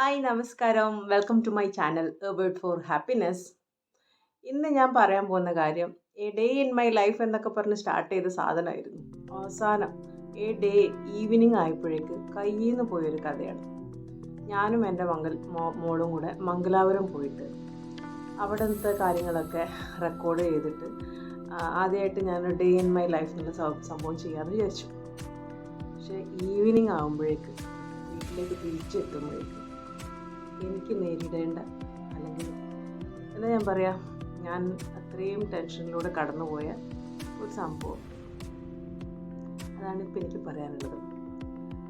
Hi നമസ്കാരം. Welcome to my channel a word for happiness. ഇന്ന് ഞാൻ പറയാൻ പോകുന്ന കാര്യം a day in my life എന്നൊക്കെ പറഞ്ഞ് സ്റ്റാർട്ട് ചെയ്ത സാധനമായിരുന്നു. അവസാനം എ ഡേ ഈവനിങ് ആയപ്പോഴേക്ക് കയ്യിൽ നിന്ന് പോയൊരു കഥയാണ്. ഞാനും എൻ്റെ മോളും കൂടെ മംഗലാപുരം പോയിട്ട് അവിടുത്തെ കാര്യങ്ങളൊക്കെ റെക്കോർഡ് ചെയ്തിട്ട് ആദ്യമായിട്ട് ഞാൻ ഡേ ഇൻ മൈ ലൈഫ് എന്നുള്ള സംഭവം ചെയ്യാമെന്ന് വിചാരിച്ചു. പക്ഷേ ഈവനിങ് ആകുമ്പോഴേക്ക് വീട്ടിലേക്ക് തിരിച്ചെത്തുമ്പോഴേക്ക് എനിക്ക് നേരിടേണ്ട അല്ലെങ്കിൽ എന്താ ഞാൻ പറയാം, ഞാൻ അത്രയും ടെൻഷനിലൂടെ കടന്നുപോയ ഒരു സംഭവം, അതാണ് ഇപ്പോൾ എനിക്ക് പറയാനുള്ളത്.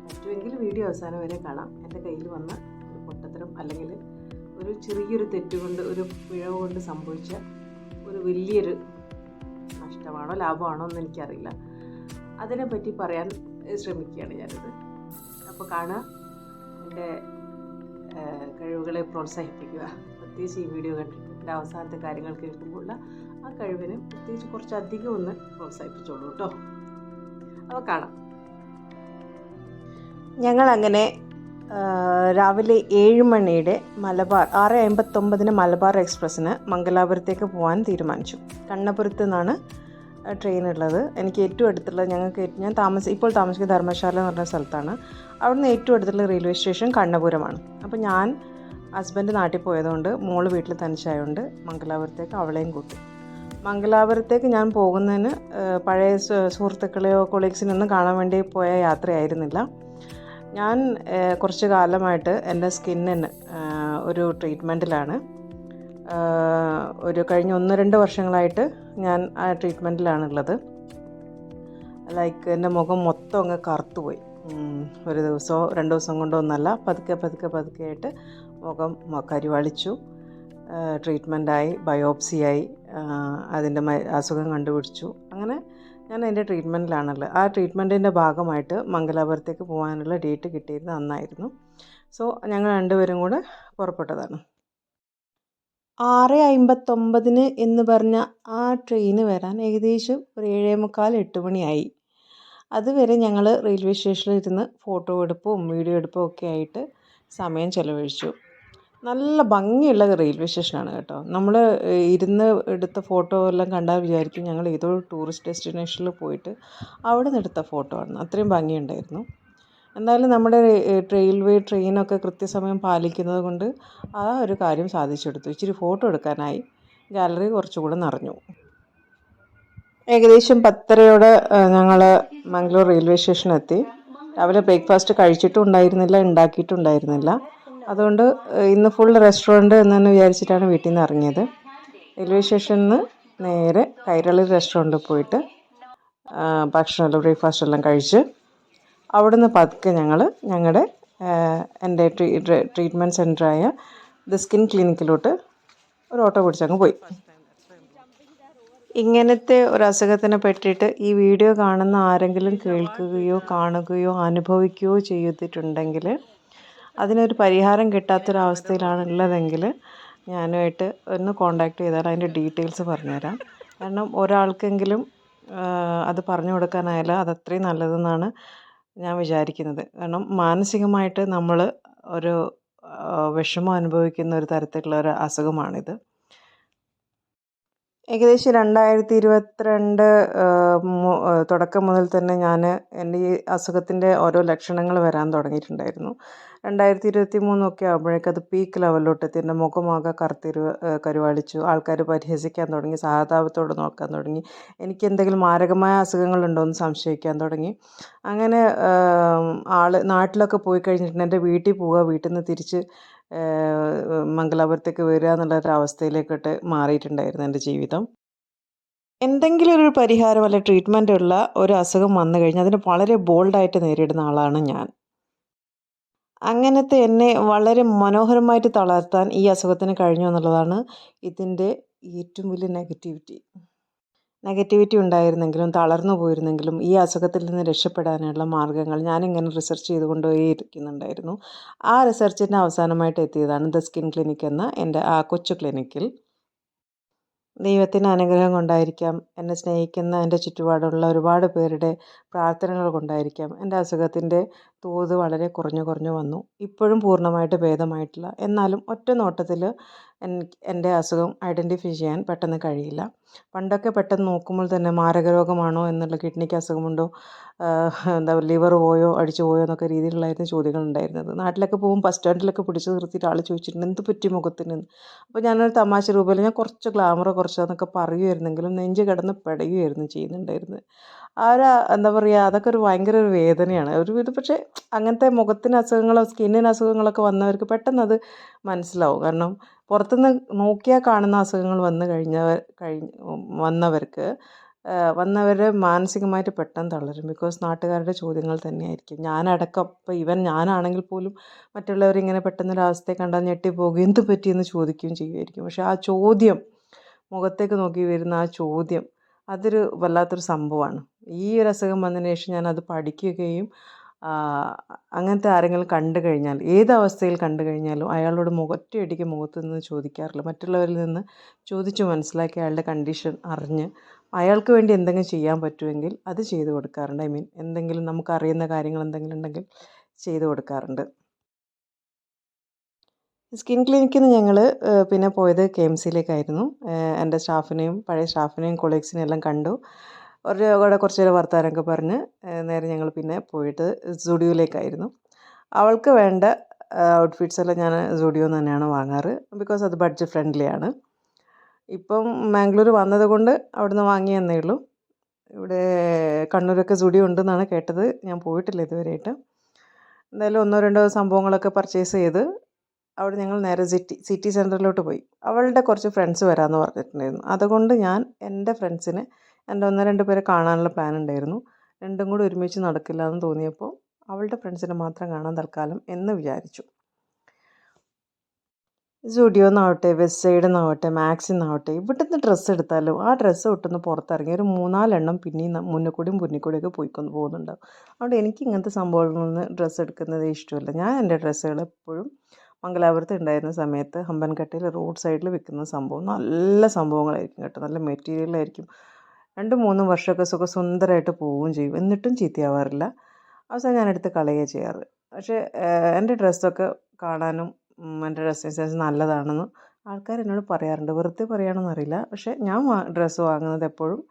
പറ്റുമെങ്കിൽ വീഡിയോ അവസാനം വരെ കാണാം. എൻ്റെ കയ്യിൽ വന്ന ഒരു പൊട്ടത്തരം അല്ലെങ്കിൽ ഒരു ചെറിയൊരു തെറ്റുകൊണ്ട്, ഒരു പിഴവ് കൊണ്ട് സംഭവിച്ച ഒരു വലിയൊരു നഷ്ടമാണോ ലാഭമാണോ എന്ന് എനിക്കറിയില്ല. അതിനെപ്പറ്റി പറയാൻ ശ്രമിക്കുകയാണ് ഞാനിത്. അപ്പോൾ കാണുക, എൻ്റെ കഴിവുകളെ പ്രോത്സാഹിപ്പിക്കുക. പ്രത്യേകിച്ച് ഈ വീഡിയോ കണ്ടിട്ട് എൻ്റെ അവസാനത്തെ കാര്യങ്ങൾ കേൾക്കുമ്പോൾ ആ കഴിവിനെ പ്രത്യേകിച്ച് കുറച്ചധികം ഒന്ന് പ്രോത്സാഹിപ്പിച്ചോളൂ കേട്ടോ. അപ്പോൾ കാണാം. ഞങ്ങളങ്ങനെ രാവിലെ 7 മണിയുടെ മലബാർ 6:59 മലബാർ എക്സ്പ്രസ്സിന് മംഗലാപുരത്തേക്ക് പോകാൻ തീരുമാനിച്ചു. കണ്ണപുരത്ത് നിന്നാണ് ട്രെയിൻ ഉള്ളത്. എനിക്ക് ഏറ്റവും അടുത്തുള്ള ഞാൻ ഇപ്പോൾ താമസിക്കുന്ന ധർമ്മശാല എന്ന് പറഞ്ഞ സ്ഥലത്താണ്. അവിടുന്ന് ഏറ്റവും അടുത്തുള്ള റെയിൽവേ സ്റ്റേഷൻ കണ്ണപുരമാണ്. അപ്പോൾ ഞാൻ ഹസ്ബൻഡ് നാട്ടിൽ പോയതുകൊണ്ട് മോള് വീട്ടിൽ തനിച്ചായതുകൊണ്ട് മംഗലാപുരത്തേക്ക് അവളെയും കൂട്ടി. മംഗലാപുരത്തേക്ക് ഞാൻ പോകുന്നതിന് പഴയ സുഹൃത്തുക്കളെയോ കൊളീഗ്സിനൊന്നും കാണാൻ വേണ്ടി പോയ യാത്രയായിരുന്നില്ല. ഞാൻ കുറച്ച് കാലമായിട്ട് എൻ്റെ സ്കിന്നിന് ഒരു ട്രീറ്റ്മെൻറ്റിലാണ്. കഴിഞ്ഞ 1-2 വർഷങ്ങളായിട്ട് ഞാൻ ആ ട്രീറ്റ്മെൻറ്റിലാണുള്ളത്. ലൈക്ക് എൻ്റെ മുഖം മൊത്തം അങ്ങ് കറുത്തുപോയി. ഒരു ദിവസമോ 2 ദിവസം കൊണ്ടോ ഒന്നല്ല, പതുക്കെ ആയിട്ട് മുഖം കരിവാളിച്ചു. ട്രീറ്റ്മെൻറ്റായി, ബയോപ്സിയായി, അതിൻ്റെ അസുഖം കണ്ടുപിടിച്ചു. അങ്ങനെ ഞാൻ എൻ്റെ ട്രീറ്റ്മെൻറ്റിലാണുള്ളത്. ആ ട്രീറ്റ്മെൻറ്റിൻ്റെ ഭാഗമായിട്ട് മംഗലാപുരത്തേക്ക് പോകാനുള്ള ഡേറ്റ് കിട്ടിയിരുന്നത് അന്നായിരുന്നു. സോ ഞങ്ങൾ രണ്ടുപേരും കൂടെ പുറപ്പെട്ടതാണ്. 6:59 എന്ന് പറഞ്ഞ ആ ട്രെയിന് വരാൻ ഏകദേശം ഒരു 7:45-8 മണിയായി. അതുവരെ ഞങ്ങൾ റെയിൽവേ സ്റ്റേഷനിൽ ഇരുന്ന് ഫോട്ടോ എടുപ്പും വീഡിയോ എടുപ്പും ഒക്കെ ആയിട്ട് സമയം ചെലവഴിച്ചു. നല്ല ഭംഗിയുള്ള റെയിൽവേ സ്റ്റേഷനാണ് കേട്ടോ. നമ്മൾ ഇരുന്ന് എടുത്ത ഫോട്ടോ എല്ലാം കണ്ടാൽ വിചാരിക്കും ഞങ്ങൾ ഏതോ ടൂറിസ്റ്റ് ഡെസ്റ്റിനേഷനിൽ പോയിട്ട് അവിടെ നിന്ന് എടുത്ത ഫോട്ടോ ആണ്. അത്രയും ഭംഗിയുണ്ടായിരുന്നു. എന്തായാലും നമ്മുടെ ട്രെയിനൊക്കെ കൃത്യസമയം പാലിക്കുന്നത് കൊണ്ട് ആ ഒരു കാര്യം സാധിച്ചെടുത്തു. ഇച്ചിരി ഫോട്ടോ എടുക്കാനായി ഗാലറി കുറച്ചുകൂടെ നിറഞ്ഞു. ഏകദേശം 10:30 ഞങ്ങൾ മംഗളൂർ റെയിൽവേ സ്റ്റേഷനെത്തി. രാവിലെ ബ്രേക്ക്ഫാസ്റ്റ് കഴിച്ചിട്ടും ഉണ്ടായിരുന്നില്ല, ഉണ്ടാക്കിയിട്ടുണ്ടായിരുന്നില്ല. അതുകൊണ്ട് ഇന്ന് ഫുൾ റെസ്റ്റോറൻറ്റ് എന്ന് തന്നെ വിചാരിച്ചിട്ടാണ് വീട്ടിൽ നിന്ന് ഇറങ്ങിയത്. റെയിൽവേ സ്റ്റേഷനിൽ നിന്ന് നേരെ കൈരളി റെസ്റ്റോറൻറ്റിൽ പോയിട്ട് ഭക്ഷണമെല്ലാം ബ്രേക്ക്ഫാസ്റ്റെല്ലാം കഴിച്ച് അവിടുന്ന് പതുക്കെ ഞങ്ങളുടെ എൻ്റെ ട്രീറ്റ്മെൻറ്റ് സെൻറ്ററായ ദ സ്കിൻ ക്ലിനിക്കിലോട്ട് ഒരു ഓട്ടോ പിടിച്ചങ്ങ് പോയി. ഇങ്ങനത്തെ ഒരു അസുഖത്തിനെ പറ്റിയിട്ട് ഈ വീഡിയോ കാണുന്ന ആരെങ്കിലും കേൾക്കുകയോ കാണുകയോ അനുഭവിക്കുകയോ ചെയ്തിട്ടുണ്ടെങ്കിൽ, അതിനൊരു പരിഹാരം കിട്ടാത്തൊരവസ്ഥയിലാണ് ഉള്ളതെങ്കിൽ ഞാനുമായിട്ട് ഒന്ന് കോണ്ടാക്ട് ചെയ്താൽ അതിൻ്റെ ഡീറ്റെയിൽസ് പറഞ്ഞുതരാം. കാരണം ഒരാൾക്കെങ്കിലും അത് പറഞ്ഞു കൊടുക്കാനായാലും അതത്രയും നല്ലതെന്നാണ് ഞാൻ വിചാരിക്കുന്നത്. കാരണം മാനസികമായിട്ട് നമ്മൾ ഒരു വിഷമം അനുഭവിക്കുന്ന ഒരു തരത്തിലുള്ള ഒരു അസുഖമാണിത്. ഏകദേശം 2022 തുടക്കം മുതൽ തന്നെ എൻ്റെ ഈ അസുഖത്തിൻ്റെ ഓരോ ലക്ഷണങ്ങൾ വരാൻ തുടങ്ങിയിട്ടുണ്ടായിരുന്നു. 2023 ഒക്കെ ആകുമ്പോഴേക്കും അത് പീക്ക് ലെവലിലോട്ടെത്തി. എൻ്റെ മുഖമാകെ കരുവാളിച്ചു. ആൾക്കാർ പരിഹസിക്കാൻ തുടങ്ങി, സഹതാപത്തോടെ നോക്കാൻ തുടങ്ങി. എനിക്ക് എന്തെങ്കിലും മാരകമായ അസുഖങ്ങളുണ്ടോ എന്ന് സംശയിക്കാൻ തുടങ്ങി. അങ്ങനെ നാട്ടിലൊക്കെ പോയി കഴിഞ്ഞിട്ടുണ്ടെങ്കിൽ എൻ്റെ വീട്ടിൽ പോവുക, വീട്ടിൽ നിന്ന് തിരിച്ച് മംഗലാപുരത്തേക്ക് വരിക എന്നുള്ളൊരവസ്ഥയിലേക്കൊട്ട് മാറിയിട്ടുണ്ടായിരുന്നു എൻ്റെ ജീവിതം. എന്തെങ്കിലും ഒരു പരിഹാരം അല്ലെ ട്രീറ്റ്മെൻ്റ് ഉള്ള ഒരു അസുഖം വന്നു കഴിഞ്ഞാൽ അതിന് വളരെ ബോൾഡായിട്ട് നേരിടുന്ന ആളാണ് ഞാൻ. അങ്ങനത്തെ എന്നെ വളരെ മനോഹരമായിട്ട് തളർത്താൻ ഈ അസുഖത്തിന് കഴിഞ്ഞു എന്നുള്ളതാണ് ഇതിൻ്റെ ഏറ്റവും വലിയ നെഗറ്റിവിറ്റി ഉണ്ടായിരുന്നെങ്കിലും തളർന്നു പോയിരുന്നെങ്കിലും ഈ അസുഖത്തിൽ നിന്ന് രക്ഷപ്പെടാനുള്ള മാർഗ്ഗങ്ങൾ ഞാനിങ്ങനെ റിസർച്ച് ചെയ്തുകൊണ്ടേയിരിക്കുന്നുണ്ടായിരുന്നു. ആ റിസർച്ചിൻ്റെ അവസാനമായിട്ട് എത്തിയതാണ് ദ സ്കിൻ ക്ലിനിക് എന്ന എൻ്റെ ആ കൊച്ചു ക്ലിനിക്കിൽ. ദൈവത്തിൻ്റെ അനുഗ്രഹം കൊണ്ടായിരിക്കാം, എന്നെ സ്നേഹിക്കുന്ന എൻ്റെ ചുറ്റുപാടുള്ള ഒരുപാട് പേരുടെ പ്രാർത്ഥനകൾ കൊണ്ടായിരിക്കാം എൻ്റെ അസുഖത്തിൻ്റെ തോത് വളരെ കുറഞ്ഞു കുറഞ്ഞു വന്നു. ഇപ്പോഴും പൂർണ്ണമായിട്ട് ഭേദമായിട്ടില്ല. എന്നാലും ഒറ്റ നോട്ടത്തിൽ എൻ്റെ അസുഖം ഐഡൻറ്റിഫൈ ചെയ്യാൻ പെട്ടെന്ന് കഴിയില്ല. പണ്ടൊക്കെ പെട്ടെന്ന് നോക്കുമ്പോൾ തന്നെ മാരക രോഗമാണോ എന്നുള്ള, കിഡ്നിക്ക് അസുഖമുണ്ടോ, എന്താ ലിവർ പോയോ അടിച്ചു പോയോ എന്നൊക്കെ രീതിയിലുള്ളായിരുന്നു ചോദ്യങ്ങൾ ഉണ്ടായിരുന്നത്. നാട്ടിലൊക്കെ പോകുമ്പോൾ ബസ് സ്റ്റാൻഡിലൊക്കെ പിടിച്ച് നിർത്തിയിട്ട് ആൾ ചോദിച്ചിട്ടുണ്ട് എന്ത് പറ്റി മുഖത്തിന്. അപ്പോൾ ഞാനൊരു തമാശ രൂപത്തിൽ ഞാൻ കുറച്ച് ഗ്ലാമർ കുറച്ചതെന്നൊക്കെ പറയുമായിരുന്നെങ്കിലും നെഞ്ച് കിടന്ന് പിടയുമായിരുന്നു ചെയ്യുന്നുണ്ടായിരുന്നത്. ആ ഒരു എന്താ പറയുക, അതൊക്കെ ഒരു ഭയങ്കര ഒരു വേദനയാണ് ഒരു ഇത്. പക്ഷേ അങ്ങനത്തെ മുഖത്തിന് അസുഖങ്ങളോ സ്കിന്നിന് അസുഖങ്ങളൊക്കെ വന്നവർക്ക് പെട്ടെന്ന് അത് മനസ്സിലാവും. കാരണം പുറത്തുനിന്ന് നോക്കിയാൽ കാണുന്ന അസുഖങ്ങൾ വന്നവർക്ക് വന്നവർ മാനസികമായിട്ട് പെട്ടെന്ന് തളരും. ബിക്കോസ് നാട്ടുകാരുടെ ചോദ്യങ്ങൾ തന്നെയായിരിക്കും. ഞാനടക്കം ഇപ്പോൾ ഞാനാണെങ്കിൽ പോലും മറ്റുള്ളവരിങ്ങനെ പെട്ടെന്നൊരവസ്ഥയെ കണ്ടാൽ ഞെട്ടിപ്പോവുകയും എന്ത് പറ്റിയെന്ന് ചോദിക്കുകയും ചെയ്യുമായിരിക്കും. പക്ഷേ ആ ചോദ്യം, മുഖത്തേക്ക് നോക്കി വരുന്ന ആ ചോദ്യം, അതൊരു വല്ലാത്തൊരു സംഭവമാണ്. ഈ ഒരു അസുഖം വന്നതിന് ശേഷം ഞാനത് പഠിക്കുകയും അങ്ങനത്തെ ആരെങ്കിലും കണ്ടു കഴിഞ്ഞാൽ, ഏത് അവസ്ഥയിൽ കണ്ടു കഴിഞ്ഞാലും അയാളോട് ഒറ്റയടിക്ക് മുഖത്ത് നിന്ന് ചോദിക്കാറില്ല. മറ്റുള്ളവരിൽ നിന്ന് ചോദിച്ചു മനസ്സിലാക്കി അയാളുടെ കണ്ടീഷൻ അറിഞ്ഞ് അയാൾക്ക് വേണ്ടി എന്തെങ്കിലും ചെയ്യാൻ പറ്റുമെങ്കിൽ അത് ചെയ്തു കൊടുക്കാറുണ്ട്. എന്തെങ്കിലും നമുക്കറിയുന്ന കാര്യങ്ങൾ എന്തെങ്കിലും ഉണ്ടെങ്കിൽ ചെയ്തു കൊടുക്കാറുണ്ട്. സ്കിൻ ക്ലിനിക്കിൽ നിന്ന് ഞങ്ങൾ പിന്നെ പോയത് KMC-യിലേക്കായിരുന്നു. എൻ്റെ സ്റ്റാഫിനെയും പഴയ സ്റ്റാഫിനെയും കൊളീഗ്സിനെയും എല്ലാം കണ്ടു. അവരുടെ കൂടെ കുറച്ച് നേരം വർത്തമാനമൊക്കെ പറഞ്ഞ് നേരെ ഞങ്ങൾ പിന്നെ പോയിട്ട് സുഡിയോയിലേക്കായിരുന്നു. അവൾക്ക് വേണ്ട ഔട്ട്ഫിറ്റ്സ് എല്ലാം ഞാൻ സുഡിയോയിൽ നിന്ന് തന്നെയാണ് വാങ്ങാറ്. ബിക്കോസ് അത് ബഡ്ജറ്റ് ഫ്രണ്ട്ലി ആണ്. ഇപ്പം മാംഗ്ലൂർ വന്നത് കൊണ്ട് അവിടുന്ന് വാങ്ങിയെന്നേ ഉള്ളൂ. ഇവിടെ കണ്ണൂരൊക്കെ സുഡിയോ ഉണ്ടെന്നാണ് കേട്ടത്. ഞാൻ പോയിട്ടില്ല ഇതുവരെയായിട്ട്. എന്തായാലും ഒന്നോ രണ്ടോ സംഭവങ്ങളൊക്കെ പർച്ചേസ് ചെയ്ത് അവിടെ ഞങ്ങൾ നേരെ സിറ്റി സെൻറ്ററിലോട്ട് പോയി. അവളുടെ കുറച്ച് ഫ്രണ്ട്സ് വരാമെന്ന് പറഞ്ഞിട്ടുണ്ടായിരുന്നു. അതുകൊണ്ട് ഞാൻ എൻ്റെ ഫ്രണ്ട്സിനെ, എൻ്റെ ഒന്ന് രണ്ട് പേരെ കാണാനുള്ള പ്ലാൻ ഉണ്ടായിരുന്നു. രണ്ടും കൂടി ഒരുമിച്ച് നടക്കില്ല എന്ന് തോന്നിയപ്പോൾ അവളുടെ ഫ്രണ്ട്സിനെ മാത്രം കാണാൻ തൽക്കാലം എന്ന് വിചാരിച്ചു. സുഡിയോന്നാവട്ടെ, വെസ്റ്റ് സൈഡിൽ നിന്നാവട്ടെ, മാക്സിൽ നിന്നാവട്ടെ, ഇവിടുന്ന് ഡ്രസ്സ് എടുത്താലും ആ ഡ്രസ്സ് ഇട്ടൊന്ന് പുറത്തിറങ്ങി ഒരു 3-4 പിന്നെയും മുന്നിൽ കൂടിയൊക്കെ പോയിക്കൊണ്ട് പോകുന്നുണ്ടാവും. അതുകൊണ്ട് എനിക്ക് ഇങ്ങനത്തെ സംഭവങ്ങളിൽ നിന്ന് ഡ്രസ്സ് എടുക്കുന്നത് ഇഷ്ടമല്ല. ഞാൻ എൻ്റെ ഡ്രസ്സുകൾ എപ്പോഴും മംഗലാപുരത്ത് ഉണ്ടായിരുന്ന സമയത്ത് ഹമ്പൻകട്ടയിൽ റോഡ് സൈഡിൽ വിൽക്കുന്ന സംഭവം നല്ല സംഭവങ്ങളായിരിക്കും കേട്ടോ. നല്ല മെറ്റീരിയലായിരിക്കും. 2-3 വർഷമൊക്കെ സുഖസുന്ദരമായിട്ട് പോവുകയും ചെയ്യും. എന്നിട്ടും ചീത്തയാവാറില്ല. അവസാനം ഞാനെടുത്ത് കളയുകയാണ് ചെയ്യാറ്. പക്ഷേ എൻ്റെ ഡ്രസ്സൊക്കെ കാണാനും എൻ്റെ ഡ്രസ്സിങ് സെൻസ് നല്ലതാണെന്ന് ആൾക്കാർ എന്നോട് പറയാറുണ്ട്. വെറുതെ പറയുകയാണെന്നറിയില്ല. പക്ഷേ ഞാൻ ഡ്രസ്സ് വാങ്ങുന്നത് എപ്പോഴും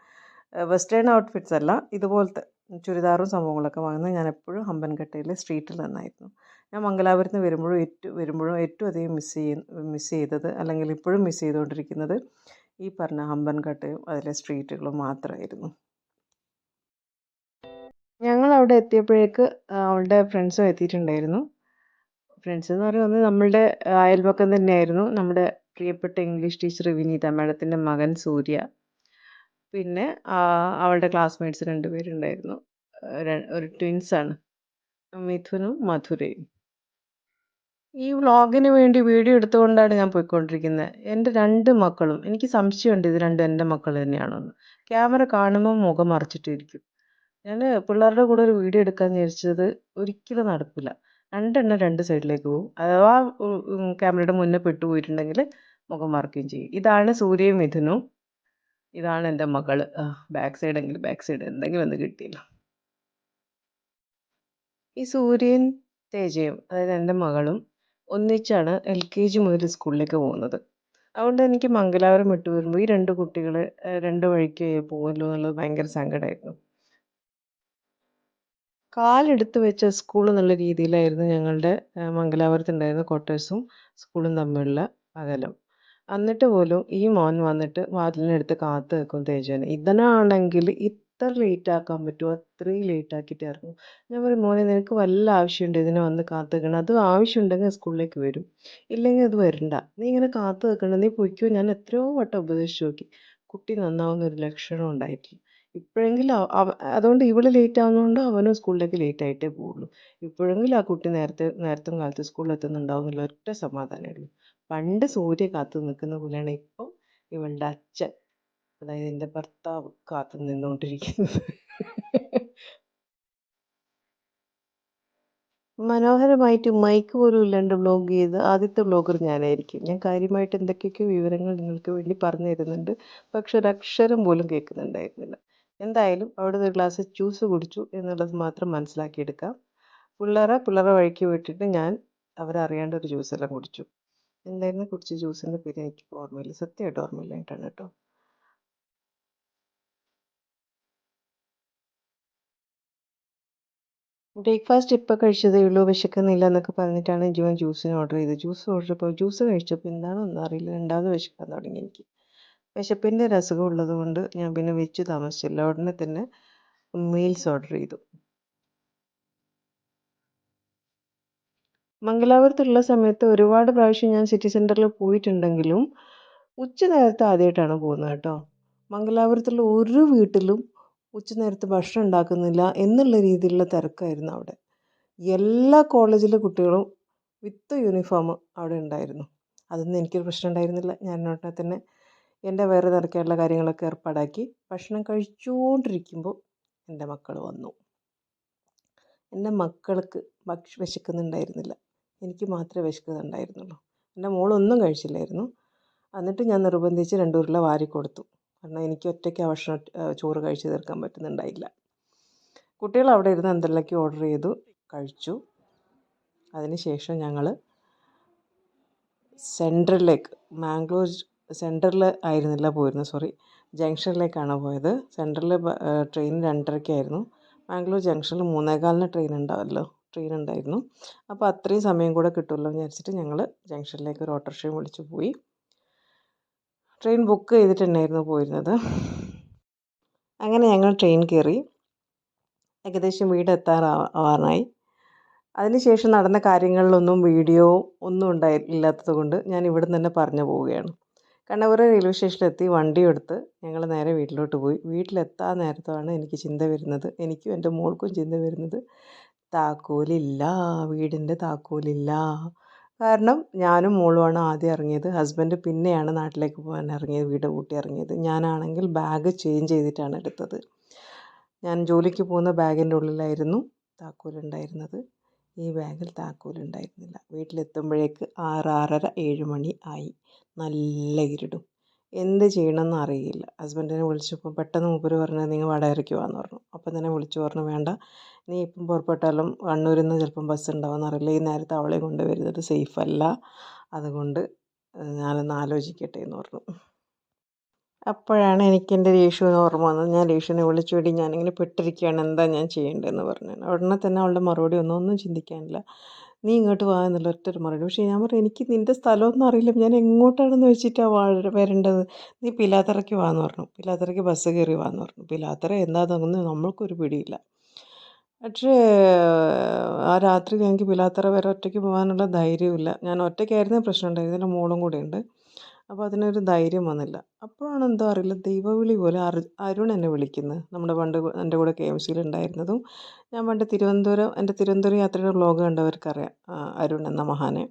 വെസ്റ്റേൺ ഔട്ട്ഫിറ്റ്സ് അല്ല, ഇതുപോലത്തെ ചുരിദാറും സംഭവങ്ങളൊക്കെ വാങ്ങുന്നത് ഞാൻ എപ്പോഴും ഹമ്പൻകട്ടയിലെ സ്ട്രീറ്റിൽ നിന്നായിരുന്നു. ഞാൻ മംഗലാപുരത്ത് വരുമ്പോഴും ഏറ്റവും അധികം മിസ് ചെയ്തത്, അല്ലെങ്കിൽ ഇപ്പോഴും മിസ് ചെയ്തുകൊണ്ടിരിക്കുന്നത് ഈ പറഞ്ഞ ഹമ്പൻകട്ടയും അതിലെ സ്ട്രീറ്റുകളും മാത്രമായിരുന്നു. ഞങ്ങൾ അവിടെ എത്തിയപ്പോഴേക്ക് അവളുടെ ഫ്രണ്ട്സും എത്തിയിട്ടുണ്ടായിരുന്നു. ഫ്രണ്ട്സ് എന്ന് പറയുന്നത് നമ്മളുടെ അയൽപക്കം തന്നെയായിരുന്നു. നമ്മുടെ പ്രിയപ്പെട്ട ഇംഗ്ലീഷ് ടീച്ചർ വിനീത മാഡത്തിൻ്റെ മകൻ സൂര്യ, പിന്നെ അവളുടെ ക്ലാസ്മേറ്റ്സ് 2 പേരുണ്ടായിരുന്നു. ഒരു ട്വിൻസാണ്, മിഥുനും മധുരയും. ഈ വ്ളോഗിന് വേണ്ടി വീഡിയോ എടുത്തുകൊണ്ടാണ് ഞാൻ പോയിക്കൊണ്ടിരിക്കുന്നത്. എൻ്റെ 2 മക്കളും, എനിക്ക് സംശയമുണ്ട് ഇത് രണ്ടും എൻ്റെ മക്കൾ തന്നെയാണെന്ന്. ക്യാമറ കാണുമ്പോൾ മുഖം മറച്ചിട്ടിരിക്കും. ഞാൻ പിള്ളേരുടെ കൂടെ ഒരു വീഡിയോ എടുക്കാമെന്ന് വിചാരിച്ചത് ഒരിക്കലും നടക്കില്ല. 2 എണ്ണം 2 സൈഡിലേക്ക് പോകും. അഥവാ ക്യാമറയുടെ മുന്നേ പെട്ടുപോയിട്ടുണ്ടെങ്കിൽ മുഖം മറക്കുകയും ചെയ്യും. ഇതാണ് സൂര്യയും മിഥുനും, ഇതാണ് എൻ്റെ മകൾ. ബാക്ക് സൈഡ് എന്തെങ്കിലും ഒന്ന് കിട്ടിയല്ലോ. ഈ സൂര്യയും തേജയും, അതായത് എൻ്റെ മകളും ഒന്നിച്ചാണ് LKG മുതൽ സ്കൂളിലേക്ക് പോകുന്നത്. അതുകൊണ്ട് എനിക്ക് മംഗലാപുരം വിട്ടു വരുമ്പോൾ ഈ 2 കുട്ടികൾ 2 വഴിക്ക് പോകുമല്ലോ എന്നുള്ളത് ഭയങ്കര സങ്കടമായിരുന്നു. കാലെടുത്ത് വെച്ച സ്കൂൾ എന്നുള്ള രീതിയിലായിരുന്നു ഞങ്ങളുടെ മംഗലാപുരത്തുണ്ടായിരുന്ന ക്വാർട്ടേഴ്സും സ്കൂളും തമ്മിലുള്ള അകലം. എന്നിട്ട് പോലും ഈ മോൻ വന്നിട്ട് വാതിലിനടുത്ത് കാത്തു നിൽക്കും തേജുവിനെ. ഇതിനാണെങ്കിൽ ഇത്ര ലേറ്റ് ആക്കാൻ പറ്റുമോ അത്രയും ലേറ്റ് ആക്കിയിട്ട് ഇറങ്ങും. ഞാൻ പറയും, മോനെ നിനക്ക് വല്ല ആവശ്യമുണ്ട് ഇതിനെ വന്ന് കാത്തു നിൽക്കണം? അത് ആവശ്യമുണ്ടെങ്കിൽ സ്കൂളിലേക്ക് വരും, ഇല്ലെങ്കിൽ അത് വരണ്ട. നീ ഇങ്ങനെ കാത്തു നിൽക്കണ്ട, നീ പൊയ്ക്കോ. ഞാൻ എത്രയോ വട്ടം ഉപദേശിച്ച് നോക്കി, കുട്ടി നന്നാവുന്ന ഒരു ലക്ഷണം ഉണ്ടായിട്ടില്ല. ഇപ്പോഴെങ്കിലും അതുകൊണ്ട് ഇവള് ലേറ്റ് ആവുന്നതുകൊണ്ട് അവനും സ്കൂളിലേക്ക് ലേറ്റ് ആയിട്ടേ പോവുള്ളൂ. ഇപ്പോഴെങ്കിലും ആ കുട്ടി നേരത്തും കാലത്ത് സ്കൂളിൽ എത്തുന്നുണ്ടാവും എന്നുള്ള ഒറ്റ സമാധാനമേ ഉള്ളൂ. പണ്ട് സൂര്യ കാത്തു നിൽക്കുന്ന പോലെയാണ് ഇപ്പം ഇവളുടെ അച്ഛൻ, അതായത് എൻ്റെ ഭർത്താവ് കാത്തു നിന്നുകൊണ്ടിരിക്കുന്നത്. മനോഹരമായിട്ട് മൈക്ക് പോലും ഇല്ലാണ്ട് വ്ലോഗ് ചെയ്ത് ആദ്യത്തെ വ്ലോഗർ ഞാനായിരിക്കും. ഞാൻ കാര്യമായിട്ട് എന്തൊക്കെയൊക്കെ വിവരങ്ങൾ നിങ്ങൾക്ക് വേണ്ടി പറഞ്ഞു തരുന്നുണ്ട്, പക്ഷെ ഒരക്ഷരം പോലും കേൾക്കുന്നുണ്ടായിരുന്നില്ല. എന്തായാലും അവിടെ ഒരു ഗ്ലാസ് ജ്യൂസ് കുടിച്ചു എന്നുള്ളത് മാത്രം മനസ്സിലാക്കിയെടുക്കാം. പിള്ളേരെ വഴിക്ക് വിട്ടിട്ട് ഞാൻ അവരറിയാണ്ട് ഒരു ജ്യൂസെല്ലാം കുടിച്ചു. എന്തായിരുന്നു കുടിച്ച ജ്യൂസിൻ്റെ പേര് എനിക്കിപ്പോൾ ഓർമ്മയില്ല, സത്യമായിട്ട് ഓർമ്മയില്ലായിട്ടാണ് കേട്ടോ. ബ്രേക്ക്ഫാസ്റ്റ് ഇപ്പോൾ കഴിച്ചതേ ഉള്ളൂ, വിശക്കുന്നില്ല എന്നൊക്കെ പറഞ്ഞിട്ടാണ് ജീവൻ ജ്യൂസിന് ഓർഡർ ചെയ്തത്. ജ്യൂസ് കഴിച്ചപ്പോൾ എന്താണോ ഒന്നും അറിയില്ല, രണ്ടാമത് വിശക്കാൻ തുടങ്ങി എനിക്ക്. വിശപ്പിൻ്റെ ഒരു അസുഖം ഉള്ളത് കൊണ്ട് ഞാൻ പിന്നെ വെച്ച് താമസിച്ചില്ല, ഉടനെ തന്നെ മീൽസ് ഓർഡർ ചെയ്തു. മംഗലാപുരത്തുള്ള സമയത്ത് ഒരുപാട് പ്രാവശ്യം ഞാൻ സിറ്റി സെൻറ്ററിൽ പോയിട്ടുണ്ടെങ്കിലും ഉച്ച നേരത്ത് ആദ്യമായിട്ടാണ് പോകുന്നത് കേട്ടോ. മംഗലാപുരത്തുള്ള ഒരു വീട്ടിലും ഉച്ച നേരത്ത് ഭക്ഷണം ഉണ്ടാക്കുന്നില്ല എന്നുള്ള രീതിയിലുള്ള തിരക്കായിരുന്നു അവിടെ. എല്ലാ കോളേജിലെ കുട്ടികളും വിത്ത് യൂണിഫോം അവിടെ ഉണ്ടായിരുന്നു. അതൊന്നും എനിക്കൊരു പ്രശ്നം ഉണ്ടായിരുന്നില്ല. ഞാൻ ഉടനെ തന്നെ എൻ്റെ വയറ് നിറയ്ക്കാനുള്ള കാര്യങ്ങളൊക്കെ ഏർപ്പാടാക്കി ഭക്ഷണം കഴിച്ചുകൊണ്ടിരിക്കുമ്പോൾ എൻ്റെ മക്കൾ വന്നു. എൻ്റെ മക്കൾക്ക് വിശക്കുന്നുണ്ടായിരുന്നില്ല, എനിക്ക് മാത്രമേ വിശക്കുന്നുണ്ടായിരുന്നുള്ളൂ. എൻ്റെ മോളൊന്നും കഴിച്ചില്ലായിരുന്നു. എന്നിട്ട് ഞാൻ നിർബന്ധിച്ച് 2 ഉരുള വാരി കൊടുത്തു, കാരണം എനിക്ക് ഒറ്റയ്ക്ക് ആ ഭക്ഷണം ചോറ് കഴിച്ച് തീർക്കാൻ പറ്റുന്നുണ്ടായില്ല. കുട്ടികൾ അവിടെ ഇരുന്ന് എന്തെല്ലാമൊക്കെ ഓർഡർ ചെയ്തു, കഴിച്ചു. അതിനുശേഷം ഞങ്ങൾ സെൻട്രലിലേക്ക്, മാംഗ്ലൂർ സെൻട്രലിൽ ആയിരുന്നില്ല പോയിരുന്നത്, ജംഗ്ഷനിലേക്കാണ് പോയത്. സെൻട്രലിൽ ട്രെയിൻ 2:30-ക്കായിരുന്നു. മാംഗ്ലൂർ ജംഗ്ഷനിൽ 3:15-ന് ട്രെയിൻ ഉണ്ടായിരുന്നു. അപ്പോൾ അത്രയും സമയം കൂടെ കിട്ടുമല്ലോ എന്ന് വിചാരിച്ചിട്ട് ഞങ്ങൾ ജംഗ്ഷനിലേക്ക് ഒരു ഓട്ടോറിക്ഷയും വിളിച്ചു പോയി. ട്രെയിൻ ബുക്ക് ചെയ്തിട്ടുണ്ടായിരുന്നു പോയിരുന്നത്. അങ്ങനെ ഞങ്ങൾ ട്രെയിൻ കയറി. ഏകദേശം വീടെത്താറാവാനായി. അതിനുശേഷം നടന്ന കാര്യങ്ങളിലൊന്നും വീഡിയോ ഒന്നും ഇല്ലാത്തത് കൊണ്ട് ഞാൻ ഇവിടെ നിന്ന് തന്നെ പറഞ്ഞു പോവുകയാണ്. കണ്ണപുരം റെയിൽവേ സ്റ്റേഷനിലെത്തി, വണ്ടി എടുത്ത് ഞങ്ങൾ നേരെ വീട്ടിലോട്ട് പോയി. വീട്ടിലെത്താൻ നേരത്താണ് എനിക്ക് ചിന്ത വരുന്നത്, എനിക്കും എൻ്റെ മോൾക്കും ചിന്ത വരുന്നത്, താക്കോലില്ല, വീടിൻ്റെ താക്കോലില്ല. കാരണം ഞാനും മോളുമാണ് ആദ്യം ഇറങ്ങിയത്, ഹസ്ബൻഡ് പിന്നെയാണ് നാട്ടിലേക്ക് പോകാൻ ഇറങ്ങിയത്, വീട് പൂട്ടി ഇറങ്ങിയത്. ഞാനാണെങ്കിൽ ബാഗ് ചേഞ്ച് ചെയ്തിട്ടാണ് എടുത്തത്. ഞാൻ ജോലിക്ക് പോകുന്ന ബാഗിൻ്റെ ഉള്ളിലായിരുന്നു താക്കോലുണ്ടായിരുന്നത്. ഈ ബാഗിൽ താക്കോലുണ്ടായിരുന്നില്ല. വീട്ടിലെത്തുമ്പോഴേക്ക് 6-6:30-7 മണി ആയി. നല്ല ഇരുടും. എന്ത് ചെയ്യണമെന്ന് അറിയില്ല. ഹസ്ബൻഡിനെ വിളിച്ചപ്പോൾ പെട്ടെന്ന് മൂപ്പര് പറഞ്ഞത്, നിങ്ങൾ വടകരയ്ക്ക് പോകാമെന്ന് പറഞ്ഞു. അപ്പം തന്നെ വിളിച്ചു പറഞ്ഞു, വേണ്ട, നീ ഇപ്പം പുറപ്പെട്ടാലും കണ്ണൂരിൽ നിന്ന് ചിലപ്പം ബസ് ഉണ്ടാവുമെന്ന് അറിയില്ല, ഈ നേരത്തെ അവളെ കൊണ്ട് വരുന്നത് സേഫ് അല്ല, അതുകൊണ്ട് ഞാനൊന്ന് ആലോചിക്കട്ടെ എന്ന് പറഞ്ഞു. അപ്പോഴാണ് എനിക്ക് എൻ്റെ രേഷുവിന് ഓർമ്മ വന്നത്. ഞാൻ രേഷുവിനെ വിളിച്ചു, വേണ്ടി ഞാനിങ്ങനെ പെട്ടിരിക്കുകയാണ്, എന്താ ഞാൻ ചെയ്യേണ്ടതെന്ന് പറഞ്ഞു. ഉടനെ തന്നെ അവളുടെ മറുപടി ഒന്നും ചിന്തിക്കാനില്ല, നീ ഇങ്ങോട്ട് വാ എന്നുള്ള ഒറ്റൊരു മറുപടി. പക്ഷേ ഞാൻ പറഞ്ഞു, എനിക്ക് നിൻ്റെ സ്ഥലമൊന്നും അറിയില്ല, ഞാൻ എങ്ങോട്ടാണെന്ന് വെച്ചിട്ടാണ് വരേണ്ടത്, നീ പിലാത്തറയ്ക്ക് വാന്ന് പറഞ്ഞു. പിലാത്തറയ്ക്ക് ബസ് കയറി വാന്ന് പറഞ്ഞു. പിലാത്തറ എന്താണെന്ന് നമ്മൾക്കൊരു പിടിയില്ല. പക്ഷേ ആ രാത്രി എനിക്ക് പിലാത്തറ വരെ ഒറ്റയ്ക്ക് പോകാനുള്ള ധൈര്യമില്ല. ഞാൻ ഒറ്റയ്ക്കായിരുന്നേ പ്രശ്നം ഉണ്ടായിരുന്നില്ല, മോളും കൂടെ ഉണ്ട്. അപ്പോൾ അതിനൊരു ധൈര്യം വന്നില്ല. അപ്പോഴാണ് എന്തോ അറിയില്ല, ദൈവവിളി പോലെ അരുൺ എന്നെ വിളിക്കുന്നത്. നമ്മുടെ പണ്ട് എൻ്റെ കൂടെ KMC-യിൽ ഉണ്ടായിരുന്നതും, ഞാൻ പണ്ട് എൻ്റെ തിരുവനന്തപുരം യാത്രയുടെ വ്ലോഗ് കണ്ടവർക്കറിയാം അരുൺ എന്ന മഹാനെ.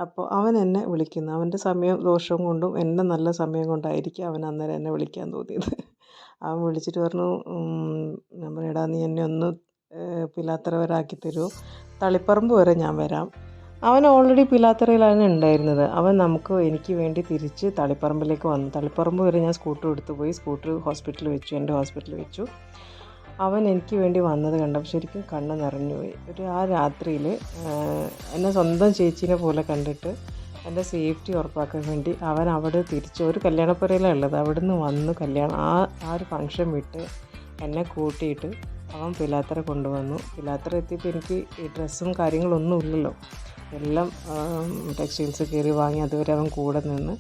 അപ്പോൾ അവൻ എന്നെ വിളിക്കുന്നു. അവൻ്റെ സമയം ദോഷം കൊണ്ടും എൻ്റെ നല്ല സമയം കൊണ്ടായിരിക്കും അവൻ അന്നേരം എന്നെ വിളിക്കാൻ തോന്നിയത്. അവൻ വിളിച്ചിട്ട് പറഞ്ഞു, ഞാൻ പറഞ്ഞു, എടാ നീ എന്നെ ഒന്ന് പിലാത്തറ വരെ ആക്കി തരുമോ, തളിപ്പറമ്പ് വരെ ഞാൻ വരാം. അവൻ ഓൾറെഡി പിലാത്തറയിലാണ് ഉണ്ടായിരുന്നത്. അവൻ എനിക്ക് വേണ്ടി തിരിച്ച് തളിപ്പറമ്പിലേക്ക് വന്നു. തളിപ്പറമ്പ് വരെ ഞാൻ സ്കൂട്ടർ എടുത്തു പോയി, സ്കൂട്ടർ ഹോസ്പിറ്റലിൽ വെച്ചു, എൻ്റെ ഹോസ്പിറ്റലിൽ വെച്ചു. അവൻ എനിക്ക് വേണ്ടി വന്നത് കണ്ടപ്പോൾ ശരിക്കും കണ്ണ് നിറഞ്ഞുപോയി. ആ രാത്രിയിൽ എന്നെ സ്വന്തം ചേച്ചീനെ പോലെ കണ്ടിട്ട് എൻ്റെ സേഫ്റ്റി ഉറപ്പാക്കാൻ വേണ്ടി അവൻ അവിടെ തിരിച്ച് ഒരു കല്യാണപ്പുരയിലാണ് ഉള്ളത്, അവിടെ നിന്ന് വന്ന് ആ ഒരു ഫംഗ്ഷൻ വിട്ട് എന്നെ കൂട്ടിയിട്ട് അവൻ പിലാത്തറ കൊണ്ടുവന്നു. പിലാത്തറ എത്തിയപ്പോൾ എനിക്ക് ഈ ഡ്രസ്സും കാര്യങ്ങളൊന്നും ഇല്ലല്ലോ, എല്ലാം ടെക്സ്റ്റൈൽസ് കയറി വാങ്ങി. അതുവരെ അവൻ കൂടെ നിന്ന്.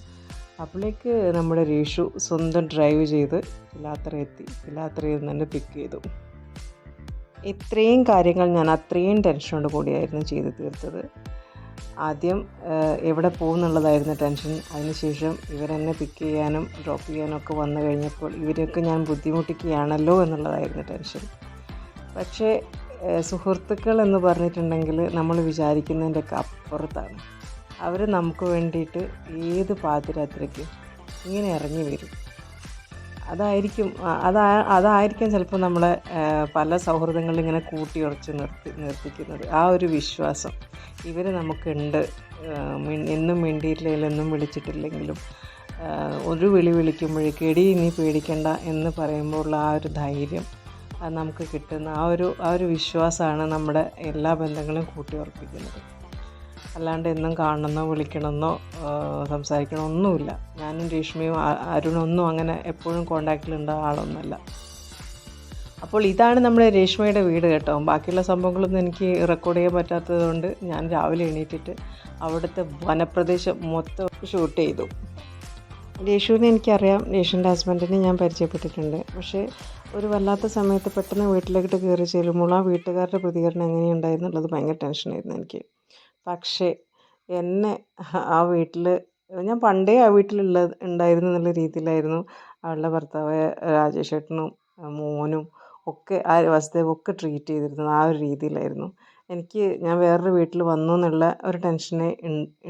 അപ്പോഴേക്ക് നമ്മുടെ രേഷു സ്വന്തം ഡ്രൈവ് ചെയ്ത് പിലാത്തറ എത്തി. പിലാത്തറയിൽ നിന്ന് എന്നെ പിക്ക് ചെയ്തു. ഇത്രയും കാര്യങ്ങൾ ഞാൻ അത്രയും ടെൻഷനോട് കൂടിയായിരുന്നു ചെയ്ത് തീർത്തത്. ആദ്യം എവിടെ പോകുമെന്നുള്ളതായിരുന്നു ടെൻഷൻ. അതിനുശേഷം ഇവരെന്നെ പിക്ക് ചെയ്യാനും ഡ്രോപ്പ് ചെയ്യാനും ഒക്കെ വന്നു കഴിഞ്ഞപ്പോൾ ഇവരെയൊക്കെ ഞാൻ ബുദ്ധിമുട്ടിക്കുകയാണല്ലോ എന്നുള്ളതായിരുന്നു ടെൻഷൻ. പക്ഷേ സുഹൃത്തുക്കൾ എന്ന് പറഞ്ഞിട്ടുണ്ടെങ്കിൽ നമ്മൾ വിചാരിക്കുന്നതിൻ്റെയൊക്കെ അപ്പുറത്താണ്. അവർ നമുക്ക് വേണ്ടിയിട്ട് ഏത് പാതിരാത്രിക്കും ഇങ്ങനെ ഇറങ്ങി വരും. അതായിരിക്കും ചിലപ്പോൾ നമ്മളെ പല സൗഹൃദങ്ങളിൽ ഇങ്ങനെ കൂട്ടിയുറച്ച് നിർത്തിക്കുന്നത്. ആ ഒരു വിശ്വാസം ഇവർ നമുക്കുണ്ട്. എന്നും മിണ്ടിയിട്ടില്ലെങ്കിലും എന്നും വിളിച്ചിട്ടില്ലെങ്കിലും ഒരു വിളിക്കുമ്പോഴേക്ക് എടി നീ പേടിക്കണ്ട എന്ന് പറയുമ്പോൾ ഉള്ള ആ ഒരു ധൈര്യം, അത് നമുക്ക് കിട്ടുന്ന ആ ഒരു വിശ്വാസമാണ് നമ്മുടെ എല്ലാ ബന്ധങ്ങളെയും കൂട്ടി ഉറപ്പിക്കുന്നത്. അല്ലാണ്ട് എന്നും കാണണമെന്നോ വിളിക്കണമെന്നോ സംസാരിക്കണമെന്നൊന്നുമില്ല. ഞാനും രേഷ്മയും അരുണൊന്നും അങ്ങനെ എപ്പോഴും കോണ്ടാക്റ്റിലുണ്ട ആളൊന്നുമല്ല. അപ്പോൾ ഇതാണ് നമ്മുടെ രേഷ്മയുടെ വീട് കേട്ടോ. ബാക്കിയുള്ള സംഭവങ്ങളൊന്നും എനിക്ക് റെക്കോർഡ് ചെയ്യാൻ പറ്റാത്തത് കൊണ്ട് ഞാൻ രാവിലെ എണീറ്റിട്ട് അവിടുത്തെ വനപ്രദേശം മൊത്തം ഷൂട്ട് ചെയ്തു. രേഷുവിനെ എനിക്കറിയാം, രേഷുവിൻ്റെ ഹസ്ബൻഡിനെ ഞാൻ പരിചയപ്പെട്ടിട്ടുണ്ട്. പക്ഷേ ഒരു വല്ലാത്ത സമയത്ത് പെട്ടെന്ന് വീട്ടിലേക്ക് കയറി ചെല്ലുമ്പോൾ ആ വീട്ടുകാരുടെ പ്രതികരണം എങ്ങനെയുണ്ടായിരുന്നുള്ളത് ഭയങ്കര ടെൻഷനായിരുന്നു എനിക്ക്. പക്ഷേ എന്നെ ആ വീട്ടിൽ ഞാൻ പണ്ടേ ആ ഉണ്ടായിരുന്നു എന്നുള്ള രീതിയിലായിരുന്നു അവളുടെ ഭർത്താവ് രാജേഷ് ഏട്ടനും മോനും ഒക്കെ ആ വസുദേവൊക്കെ ട്രീറ്റ് ചെയ്തിരുന്നത്. ആ ഒരു രീതിയിലായിരുന്നു. ഞാൻ വേറൊരു വീട്ടിൽ വന്നു എന്നുള്ള ഒരു ടെൻഷനേ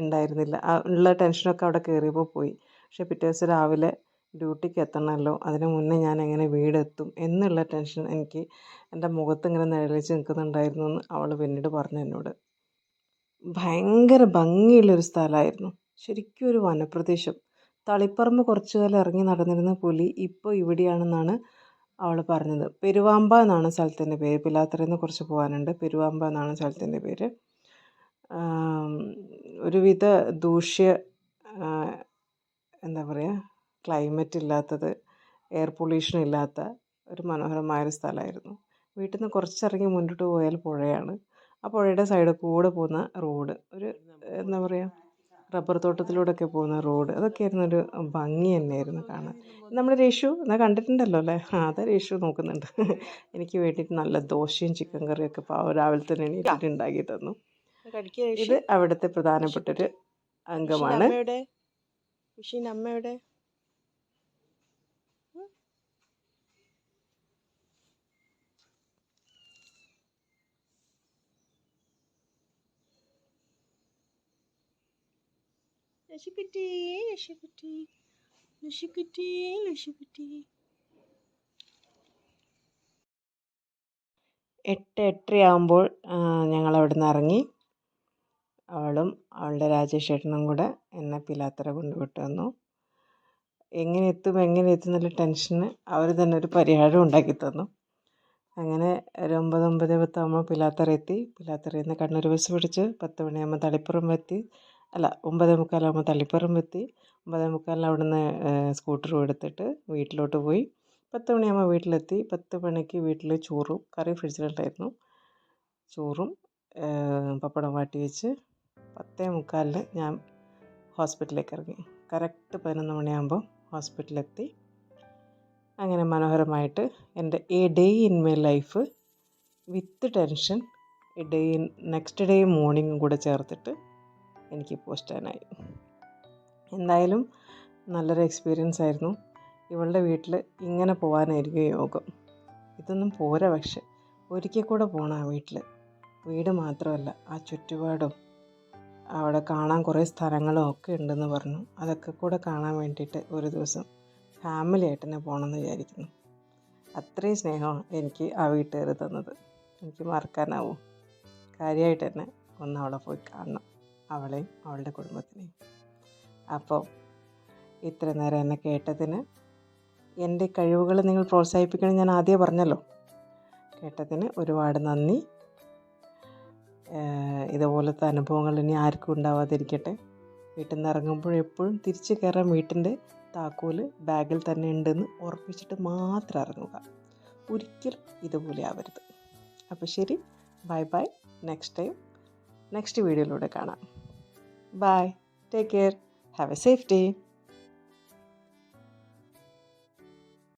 ഉണ്ടായിരുന്നില്ല. ഉള്ള ടെൻഷനൊക്കെ അവിടെ കയറിയപ്പോൾ പോയി. പക്ഷേ പിറ്റേ ദിവസം രാവിലെ ഡ്യൂട്ടിക്ക് എത്തണമല്ലോ, അതിന് മുന്നേ ഞാൻ എങ്ങനെ വീടെത്തും എന്നുള്ള ടെൻഷൻ എനിക്ക് എൻ്റെ മുഖത്ത് ഇങ്ങനെ നിഴലിച്ച് നിൽക്കുന്നുണ്ടായിരുന്നു എന്ന് അവൾ പിന്നീട് പറഞ്ഞു എന്നോട്. ഭയങ്കര ഭംഗിയുള്ളൊരു സ്ഥലമായിരുന്നു. ശരിക്കും ഒരു വനപ്രദേശം. തളിപ്പറമ്പ് കുറച്ചു കാലം ഇറങ്ങി നടന്നിരുന്ന പുലി ഇപ്പോൾ ഇവിടെയാണെന്നാണ് അവൾ പറഞ്ഞത്. പെരുവാമ്പ എന്നാണ് സ്ഥലത്തിൻ്റെ പേര്. പിലാത്തറയിൽ നിന്ന് കുറച്ച് പോകാനുണ്ട്. പെരുവാമ്പ എന്നാണ് സ്ഥലത്തിൻ്റെ പേര്. ഒരുവിധ എന്താ പറയുക, ക്ലൈമറ്റ് ഇല്ലാത്തത്, എയർ പൊല്യൂഷൻ ഇല്ലാത്ത ഒരു മനോഹരമായൊരു സ്ഥലമായിരുന്നു. വീട്ടിൽ നിന്ന് കുറച്ചിറങ്ങി മുന്നോട്ട് പോയാൽ പുഴയാണ്. ആ പുഴയുടെ സൈഡിൽ കൂടെ പോകുന്ന റോഡ്, ഒരു എന്താ പറയുക, റബ്ബർ തോട്ടത്തിലൂടെയൊക്കെ പോകുന്ന റോഡ്, അതൊക്കെ ആയിരുന്നൊരു ഭംഗി തന്നെയായിരുന്നു കാണാൻ. നമ്മുടെ രേഷു എന്നാൽ കണ്ടിട്ടുണ്ടല്ലോ അല്ലേ? അതെ, രേഷു നോക്കുന്നുണ്ട്. എനിക്ക് വേണ്ടിയിട്ട് നല്ല ദോശയും ചിക്കൻ കറിയൊക്കെ രാവിലെ തന്നെ എണീറ്റിട്ട് ഉണ്ടാക്കി തന്നു. ഇത് അവിടുത്തെ പ്രധാനപ്പെട്ടൊരു അംഗമാണ്. അമ്മയുടെ ലക്ഷിക്കുട്ടി 8-8:30 ഞങ്ങൾ അവിടെ നിന്ന് ഇറങ്ങി. അവളും അവളുടെ രാജേഷ് ഏട്ടനും കൂടെ എന്നെ പിലാത്തറ കൊണ്ടുവിട്ട് വന്നു. എങ്ങനെ എത്തും എന്നുള്ള ടെൻഷന് അവർ തന്നെ ഒരു പരിഹാരം ഉണ്ടാക്കി തന്നു. അങ്ങനെ ഒരു 9-9:10 ആകുമ്പോൾ പിലാത്തറ എത്തി. പിലാത്തറയിൽ നിന്ന് കണ്ണൂർ ബസ് പിടിച്ച് 10 മണിയാകുമ്പോൾ തളിപ്പറമ്പ് എത്തി. 9:45 ആകുമ്പോൾ തളിപ്പറമ്പ് എത്തി. 9:45 അവിടെ നിന്ന് സ്കൂട്ടറും എടുത്തിട്ട് വീട്ടിലോട്ട് പോയി. 10 മണിയാകുമ്പോൾ വീട്ടിലെത്തി. 10 മണിക്ക് വീട്ടിൽ ചോറും കറി ഫ്രിഡ്ജിലുണ്ടായിരുന്നു. ചോറും പപ്പടം വാട്ടി വെച്ച് 10:45 ഞാൻ ഹോസ്പിറ്റലിലേക്ക് ഇറങ്ങി. കറക്റ്റ് 11 മണിയാകുമ്പോൾ ഹോസ്പിറ്റലിലെത്തി. അങ്ങനെ മനോഹരമായിട്ട് എൻ്റെ a day in my life with tension, next day മോർണിംഗും കൂടെ ചേർത്തിട്ട് എനിക്ക് പോസ്റ്റാനായി. എന്തായാലും നല്ലൊരു എക്സ്പീരിയൻസ് ആയിരുന്നു. ഇവളുടെ വീട്ടിൽ ഇങ്ങനെ പോകാനായിരിക്കും യോഗം. ഇതൊന്നും പോരാ, പക്ഷെ ഒരിക്കൽ കൂടെ പോകണം ആ വീട്ടിൽ. വീട് മാത്രമല്ല, ആ ചുറ്റുപാടും അവിടെ കാണാൻ കുറേ സ്ഥലങ്ങളും ഒക്കെ ഉണ്ടെന്ന് പറഞ്ഞു. അതൊക്കെ കൂടെ കാണാൻ വേണ്ടിയിട്ട് ഒരു ദിവസം ഫാമിലി ആയിട്ട് തന്നെ പോകണമെന്ന് വിചാരിക്കുന്നു. അത്രയും സ്നേഹമാണ് എനിക്ക് ആ വീട്ടുകാർ തന്നത്. എനിക്ക് മറക്കാനാവും. കാര്യമായിട്ട് തന്നെ ഒന്ന് അവിടെ പോയി കാണണം, അവളെയും അവളുടെ കുടുംബത്തിനെയും. അപ്പോൾ ഇത്ര നേരം എന്നെ കേട്ടതിന്, എൻ്റെ കഴിവുകൾ നിങ്ങൾ പ്രോത്സാഹിപ്പിക്കണം ഞാൻ ആദ്യം പറഞ്ഞല്ലോ. കേട്ടതിന് ഒരുപാട് നന്ദി. ഇതുപോലത്തെ അനുഭവങ്ങൾ ഇനി ആർക്കും ഉണ്ടാവാതിരിക്കട്ടെ. വീട്ടിൽ നിന്ന് ഇറങ്ങുമ്പോഴെപ്പോഴും തിരിച്ച് കയറാൻ വീട്ടിൻ്റെ താക്കോൽ ബാഗിൽ തന്നെ ഉണ്ടെന്ന് ഉറപ്പിച്ചിട്ട് മാത്രം ഇറങ്ങുക. ഒരിക്കലും ഇതുപോലെ ആവരുത്. അപ്പോൾ ശരി, ബൈ ബൈ. നെക്സ്റ്റ് വീഡിയോയിലൂടെ കാണാം. Bye, take care, have a safe day.